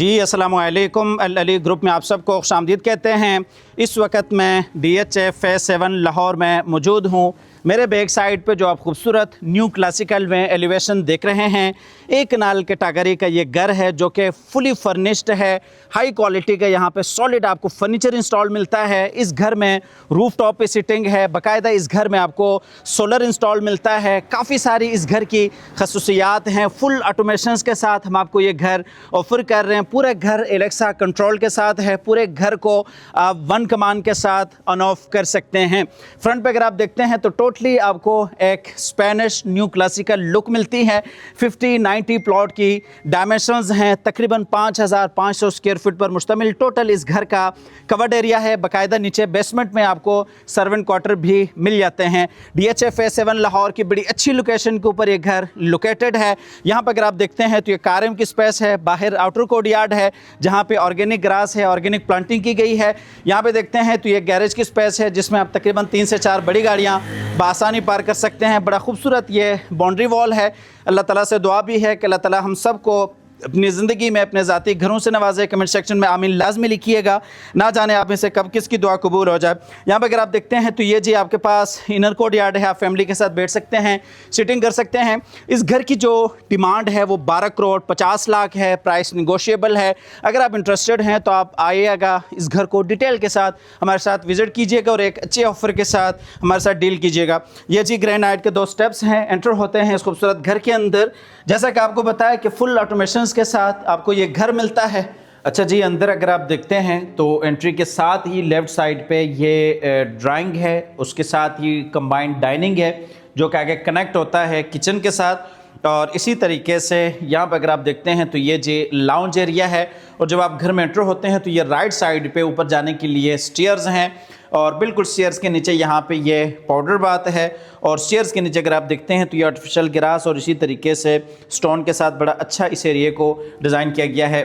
जी अस्सलाम वालेकुम। अल अली ग्रुप में आप सबको खुशामदीद कहते हैं। इस वक्त मैं DHA फेज़ 7 लाहौर में मौजूद हूँ। मेरे बैक साइड पे जो आप खूबसूरत न्यू क्लासिकल में एलिवेशन देख रहे हैं, एक कनाल कैटेगरी का ये घर है जो कि फुली फर्निश्ड है। हाई क्वालिटी का यहाँ पे सॉलिड आपको फर्नीचर इंस्टॉल मिलता है। इस घर में रूफ टॉप पे सिटिंग है, बाकायदा इस घर में आपको सोलर इंस्टॉल मिलता है। काफ़ी सारी इस घर की खसूसियात हैं। फुल ऑटोमेशंस के साथ हम आपको ये घर ऑफर कर रहे हैं। पूरे घर एलेक्सा कंट्रोल के साथ है। पूरे घर को आप वन कमांड के साथ ऑन ऑफ कर सकते हैं। फ्रंट पे अगर आप देखते हैं तो टोटली आपको एक स्पेनिश न्यू क्लासिकल लुक मिलती है। 50-90 प्लॉट की डायमेंशंस हैं। तकरीबन 5500 स्क्वायर फीट पर मुश्तमिल टोटल इस घर का कवर्ड एरिया है। बाकायदा नीचे बेसमेंट में आपको सर्वेंट क्वार्टर भी मिल जाते हैं। DHA फेज़ 7 लाहौर की बड़ी अच्छी लोकेशन के ऊपर ये घर लोकेटेड है। यहाँ पर अगर आप देखते हैं तो ये कारम की स्पेस है। बाहर आउटर कोर्ट यार्ड है जहाँ पे ऑर्गेनिक ग्रास है, ऑर्गेनिक प्लांटिंग की गई है। यहाँ पे देखते हैं तो ये गैरेज की स्पेस है जिसमें आप तकरीबन 3 से 4 बड़ी गाड़ियाँ आसानी पार कर सकते हैं। बड़ा खूबसूरत ये बाउंड्री वॉल है। अल्लाह ताला से दुआ भी है कि अल्लाह ताला हम सब को अपनी ज़िंदगी में अपने ज़ाती घरों से नवाजे। कमेंट सेक्शन में आमीन लाजमी लिखिएगा। ना जाने आप में से कब किसकी दुआ कबूल हो जाए। यहाँ पर अगर आप देखते हैं तो ये जी आपके पास इनर कोर्ट यार्ड है। आप फैमिली के साथ बैठ सकते हैं, सिटिंग कर सकते हैं। इस घर की जो डिमांड है वो 12 करोड़ 50 लाख है। प्राइस निगोशिएबल है। अगर आप इंटरेस्टेड हैं तो आप आइएगा, इस घर को डिटेल के साथ हमारे साथ विज़िट कीजिएगा और एक अच्छे ऑफर के साथ हमारे साथ डील कीजिएगा। ये जी ग्रेनाइट के 2 स्टेप्स हैं, एंटर होते हैं इस खूबसूरत घर के अंदर। जैसा कि आपको बताया कि फुल ऑटोमेशन के साथ आपको ये घर मिलता है। अच्छा जी, अंदर अगर आप देखते हैं तो एंट्री के साथ ही लेफ़्ट साइड पे ये ड्राइंग है, उसके साथ ही कंबाइंड डाइनिंग है जो कि आगे कनेक्ट होता है किचन के साथ। और इसी तरीके से यहाँ पर अगर आप देखते हैं तो ये जी लाउंज एरिया है। और जब आप घर में एंटर होते हैं तो ये राइट साइड पे ऊपर जाने के लिए स्टेयर्स हैं और बिल्कुल स्टेयर्स के नीचे यहाँ पे ये पाउडर बाथ है। और स्टेयर्स के नीचे अगर आप देखते हैं तो ये आर्टिफिशियल ग्रास और इसी तरीके से स्टोन के साथ बड़ा अच्छा इस एरिए को डिज़ाइन किया गया है।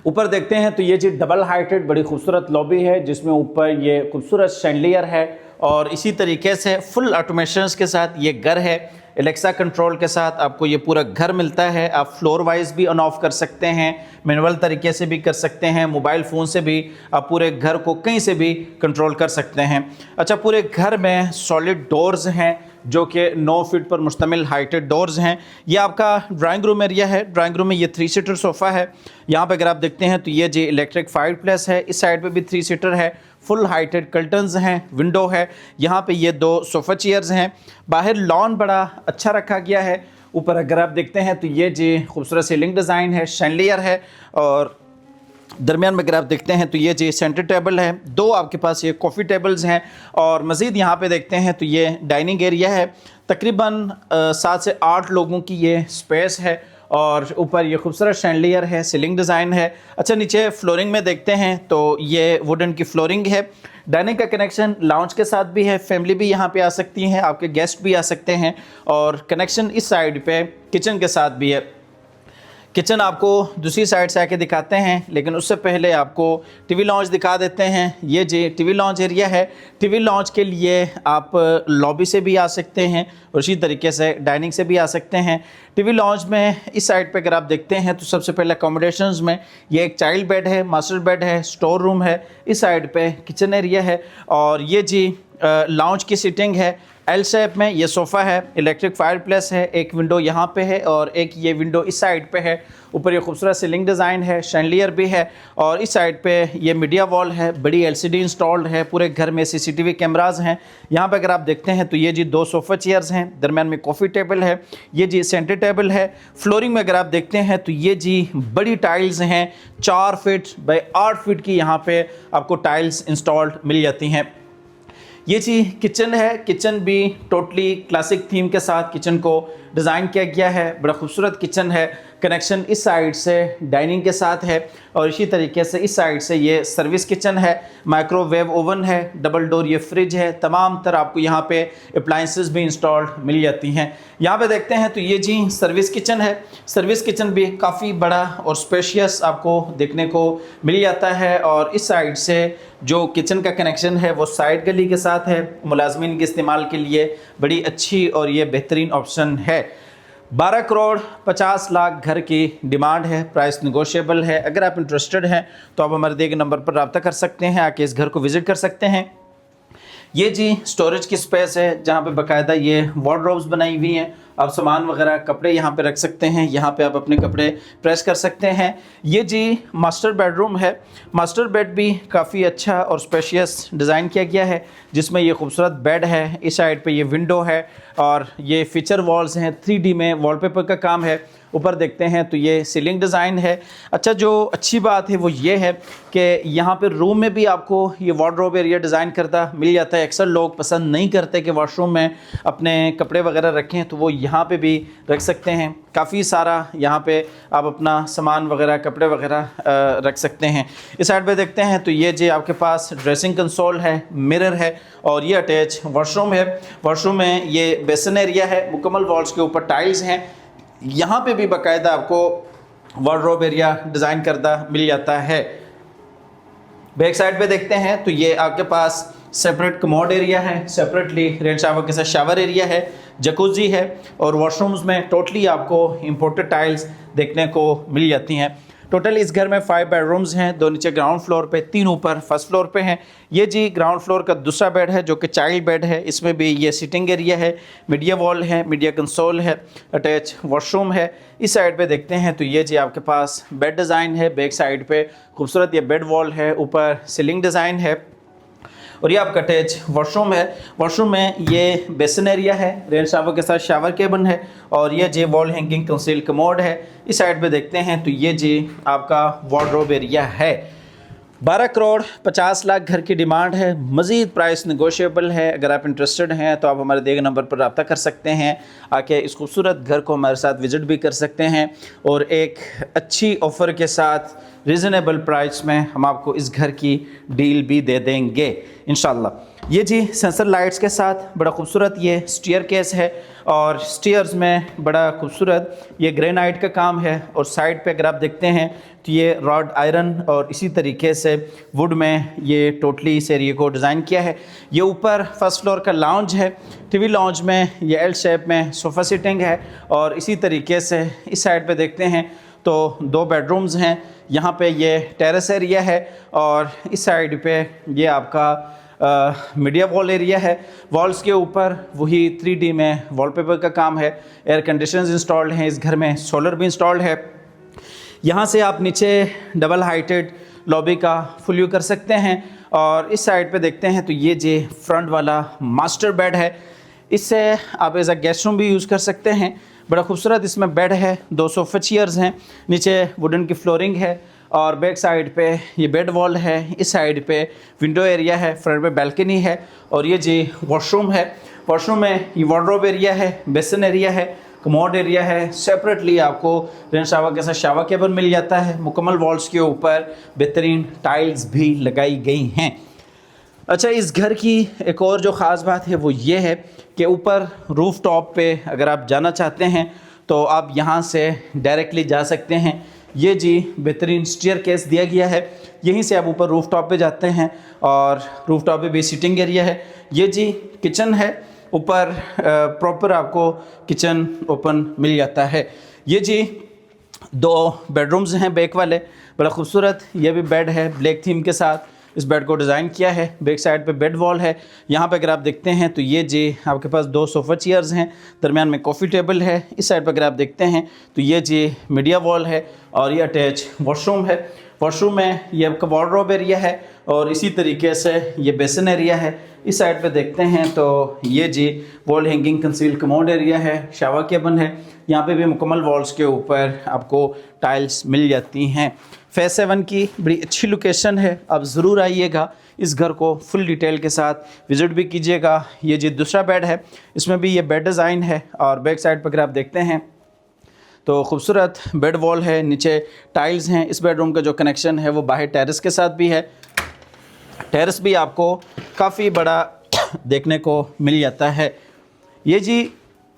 ऊपर देखते हैं तो ये जी डबल हाइटेड बड़ी खूबसूरत लॉबी है जिसमें ऊपर ये खूबसूरत शैंडलियर है और इसी तरीके से फुल ऑटोमेशंस के साथ ये घर है। एलेक्सा कंट्रोल के साथ आपको ये पूरा घर मिलता है। आप फ्लोर वाइज भी ऑन ऑफ कर सकते हैं, मैनुअल तरीके से भी कर सकते हैं, मोबाइल फ़ोन से भी आप पूरे घर को कहीं से भी कंट्रोल कर सकते हैं। अच्छा, पूरे घर में सॉलिड डोर्स हैं जो कि 9 फीट पर मुश्तमिल हाइटेड डोर्स हैं। ये आपका ड्राइंग रूम एरिया है। ड्राइंग रूम में ये 3 सीटर सोफ़ा है। यहाँ पे अगर आप देखते हैं तो ये जी इलेक्ट्रिक फायर प्लेस है। इस साइड पे भी 3 सीटर है। फुल हाइटेड कर्टन्स हैं, विंडो है। यहाँ पे ये 2 सोफ़ा चेयर्स हैं। बाहर लॉन बड़ा अच्छा रखा गया है। ऊपर अगर आप देखते हैं तो ये जी खूबसूरत सीलिंग डिज़ाइन है, शैंडलियर है। और दरमियान में अगर आप देखते हैं तो ये जी सेंटर टेबल है। 2 आपके पास ये कॉफ़ी टेबल्स हैं। और मज़ीद यहाँ पे देखते हैं तो ये डाइनिंग एरिया है। तकरीबन 7 से 8 लोगों की ये स्पेस है। और ऊपर ये खूबसूरत शैंडलियर है, सीलिंग डिज़ाइन है। अच्छा, नीचे फ्लोरिंग में देखते हैं तो ये वुडन की फ्लोरिंग है। डाइनिंग का कनेक्शन लाउंज के साथ भी है। फैमिली भी यहाँ पे आ सकती है, आपके गेस्ट भी आ सकते हैं। और कनेक्शन इस साइड पे किचन के साथ भी है। किचन आपको दूसरी साइड से आके दिखाते हैं, लेकिन उससे पहले आपको टीवी लॉन्च दिखा देते हैं। ये जी टीवी लॉन्च एरिया है। टीवी लॉन्च के लिए आप लॉबी से भी आ सकते हैं और इसी तरीके से डाइनिंग से भी आ सकते हैं। टीवी लॉन्च में इस साइड पे अगर आप देखते हैं तो सबसे पहले अकोमोडेशंस में ये एक चाइल्ड बेड है, मास्टर बेड है, स्टोर रूम है। इस साइड पे किचन एरिया है। और ये जी लॉन्च की सीटिंग है। एल शेप में ये सोफ़ा है, इलेक्ट्रिक फायर प्लेस है। एक विंडो यहाँ पे है और एक ये विंडो इस साइड पे है। ऊपर ये खूबसूरत सीलिंग डिज़ाइन है, शैंडलियर भी है। और इस साइड पे ये मीडिया वॉल है, बड़ी LCD इंस्टॉल्ड है। पूरे घर में CCTV कैमराज हैं। यहाँ पे अगर आप देखते हैं तो ये जी 2 सोफ़ा चेयर्स हैं। दरमियान में कॉफ़ी टेबल है। ये जी सेंटर टेबल है। फ्लोरिंग में अगर आप देखते हैं तो ये जी बड़ी टाइल्स हैं। 4 फीट बाई 8 फीट की यहाँ पे आपको टाइल्स इंस्टॉल्ड मिल जाती हैं। ये जी किचन है। किचन भी टोटली क्लासिक थीम के साथ किचन को डिज़ाइन किया गया है। बड़ा खूबसूरत किचन है। कनेक्शन इस साइड से डाइनिंग के साथ है और इसी तरीके से इस साइड से ये सर्विस किचन है। माइक्रोवेव ओवन है, डबल डोर ये फ्रिज है। तमाम तरह आपको यहाँ पे अप्लाइंसेस भी इंस्टॉल्ड मिल जाती हैं। यहाँ पे देखते हैं तो ये जी सर्विस किचन है। सर्विस किचन भी काफ़ी बड़ा और स्पेशियस आपको देखने को मिल जाता है। और इस साइड से जो किचन का कनेक्शन है वो साइड गली के साथ है। मुलाजमीन के इस्तेमाल के लिए बड़ी अच्छी और ये बेहतरीन ऑप्शन है। 12 करोड़ 50 लाख घर की डिमांड है, प्राइस निगोशिएबल है। अगर आप इंटरेस्टेड हैं तो आप हमारे दिए गए नंबर पर रब्ता कर सकते हैं, आके इस घर को विज़िट कर सकते हैं। ये जी स्टोरेज की स्पेस है जहाँ पे बाकायदा ये वार्डरोब्स बनाई हुई हैं। आप सामान वगैरह कपड़े यहाँ पे रख सकते हैं, यहाँ पे आप अपने कपड़े प्रेस कर सकते हैं। ये जी मास्टर बेडरूम है। मास्टर बेड भी काफ़ी अच्छा और स्पेशियस डिज़ाइन किया गया है, जिसमें ये खूबसूरत बेड है, इस साइड पे ये विंडो है और ये फीचर वॉल्स हैं, 3D में वॉलपेपर का काम है। ऊपर देखते हैं तो ये सीलिंग डिज़ाइन है। अच्छा, जो अच्छी बात है वो ये है कि यहाँ पे रूम में भी आपको ये वार्डरोब एरिया डिज़ाइन करता मिल जाता है। अक्सर लोग पसंद नहीं करते कि वॉशरूम में अपने कपड़े वगैरह रखें, तो वो यहाँ पे भी रख सकते हैं। काफ़ी सारा यहाँ पे आप अपना सामान वगैरह कपड़े वगैरह रख सकते हैं। इस साइड पे देखते हैं तो ये जी आपके पास ड्रेसिंग कंसोल है, मिरर है और ये अटैच वॉशरूम है। वॉशरूम में ये बेसिन एरिया है, मुकम्मल वॉल्स के ऊपर टाइल्स हैं। यहाँ पे भी बाकायदा आपको वार्डरोब एरिया डिज़ाइन करदा मिल जाता है। बैक साइड पे देखते हैं तो ये आपके पास सेपरेट कमोड एरिया है, सेपरेटली रेन शावर के साथ शावर एरिया है, जकूज़ी है और वॉशरूम्स में टोटली आपको इम्पोर्टेड टाइल्स देखने को मिल जाती हैं। टोटल इस घर में 5 बेडरूम्स हैं, 2 नीचे ग्राउंड फ्लोर पे, 3 ऊपर फर्स्ट फ्लोर पे हैं। ये जी ग्राउंड फ्लोर का दूसरा बेड है जो कि चाइल्ड बेड है। इसमें भी ये सिटिंग एरिया है, मीडिया वॉल है, मीडिया कंसोल है, अटैच वॉशरूम है। इस साइड पे देखते हैं तो ये जी आपके पास बेड डिज़ाइन है, बैक साइड पे खूबसूरत ये बेड वॉल है, ऊपर सीलिंग डिज़ाइन है और ये आपका अटैच वॉशरूम है। वॉशरूम में ये बेसिन एरिया है, रेन शावर के साथ शावर केबिन है और ये जी वॉल हैंगिंग कंसील कमोड है। इस साइड पे देखते हैं तो ये जी आपका वार्डरोब एरिया है। 12 करोड़ 50 लाख घर की डिमांड है, मज़ीद प्राइस निगोशिएबल है। अगर आप इंटरेस्टेड हैं तो आप हमारे दिए गए नंबर पर रब्ता कर सकते हैं, आके इस खूबसूरत घर को हमारे साथ विज़िट भी कर सकते हैं और एक अच्छी ऑफ़र के साथ रीज़नेबल प्राइस में हम आपको इस घर की डील भी दे देंगे इंशाल्लाह। ये जी सेंसर लाइट्स के साथ बड़ा खूबसूरत ये स्टीयर केस है और स्टीयर्स में बड़ा खूबसूरत ये ग्रेनाइट का काम है और साइड पे अगर आप देखते हैं तो ये रॉड आयरन और इसी तरीके से वुड में ये टोटली इस एरिया को डिज़ाइन किया है। ये ऊपर फर्स्ट फ्लोर का लाउंज है, टीवी लाउंज में ये एल शेप में सोफ़ा सीटिंग है और इसी तरीके से इस साइड पे देखते हैं तो 2 बेडरूम्स हैं। यहाँ पे ये टेरेस एरिया है और इस साइड पे ये आपका मीडिया वॉल एरिया है। वॉल्स के ऊपर वही 3D में वॉलपेपर का काम है। एयर कंडीशनर्स इंस्टॉल्ड हैं इस घर में, सोलर भी इंस्टॉल्ड है। यहाँ से आप नीचे डबल हाइटेड लॉबी का फुल व्यू कर सकते हैं और इस साइड पे देखते हैं तो ये जी फ्रंट वाला मास्टर बेड है। इससे आप एज अ गेस्ट रूम भी यूज़ कर सकते हैं। बड़ा खूबसूरत इसमें बेड है, 2 सोफ़ा चेयर्स हैं, नीचे वुडन की फ्लोरिंग है और बैक साइड पे ये बेड वॉल है। इस साइड पे विंडो एरिया है, फ्रंट पे बैल्कनी है और ये जी वॉशरूम है। वॉशरूम में ये वार्डरोब एरिया है, बेसिन एरिया है, कमोड एरिया है। सेपरेटली आपको रेन शावर के साथ शावर केबिन मिल जाता है। मुकम्मल वॉल्स के ऊपर बेहतरीन टाइल्स भी लगाई गई हैं। अच्छा, इस घर की एक और जो ख़ास बात है वो ये है कि ऊपर रूफ़ टॉप पे अगर आप जाना चाहते हैं तो आप यहाँ से डायरेक्टली जा सकते हैं। ये जी बेहतरीन स्टीयर केस दिया गया है, यहीं से आप ऊपर रूफ़ टॉप पे जाते हैं और रूफ़ टॉप पे भी सीटिंग एरिया है। ये जी किचन है, ऊपर प्रॉपर आपको किचन ओपन मिल जाता है। ये जी 2 बेडरूम्स हैं बैक वाले, बड़ा खूबसूरत ये भी बेड है, ब्लैक थीम के साथ इस बेड को डिज़ाइन किया है। बैक साइड पे बेड वॉल है। यहाँ पे अगर आप देखते हैं तो ये जी आपके पास 2 सोफ़ा चेयर्स हैं, दरमियान में कॉफ़ी टेबल है। इस साइड पे अगर आप देखते हैं तो ये जी मीडिया वॉल है और ये अटैच वॉशरूम है। वॉशरूम में ये आपका वार्डरोब एरिया है और इसी तरीके से ये बेसिन एरिया है। इस साइड पे देखते हैं तो ये जी wall hanging conceal commode area है, शावर केबिन है। यहाँ पे भी मुकम्मल वॉल्स के ऊपर आपको टाइल्स मिल जाती हैं। फेज़ 7 की बड़ी अच्छी लोकेशन है, आप ज़रूर आइएगा, इस घर को फुल डिटेल के साथ विज़िट भी कीजिएगा। ये जी दूसरा बेड है, इसमें भी ये बेड डिज़ाइन है और बैक साइड पर अगर आप देखते हैं तो खूबसूरत बेड वॉल है, नीचे टाइल्स हैं। इस बेडरूम का जो कनेक्शन है वो बाहर टेरेस के साथ भी है। टेरेस भी आपको काफ़ी बड़ा देखने को मिल जाता है। ये जी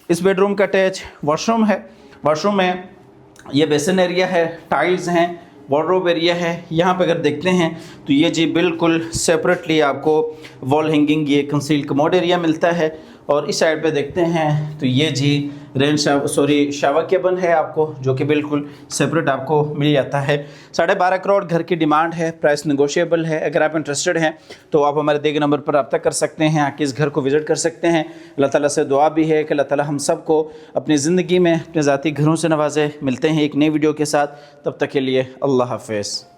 इस बेडरूम का अटैच वॉशरूम है। वॉशरूम में ये बेसिन एरिया है, टाइल्स हैं, वार्डरोब एरिया है। यहाँ पे अगर देखते हैं तो ये जी बिल्कुल सेपरेटली आपको वॉल हैंगिंग ये कंसील कमोड एरिया मिलता है और इस साइड पे देखते हैं तो ये जी रेन शावर केबल है आपको, जो कि बिल्कुल सेपरेट आपको मिल जाता है। 12.5 करोड़ घर की डिमांड है, प्राइस नेगोशिएबल है। अगर आप इंटरेस्टेड हैं तो आप हमारे दिए गए नंबर पर रब्ता कर सकते हैं, आके इस घर को विज़िट कर सकते हैं। अल्लाह ताला से दुआ भी है कि अल्लाह ताला हम सब को अपनी ज़िंदगी में अपने ज़ाती घरों से नवाजे। मिलते हैं एक नई वीडियो के साथ, तब तक के लिए अल्लाह हाफ़िज़।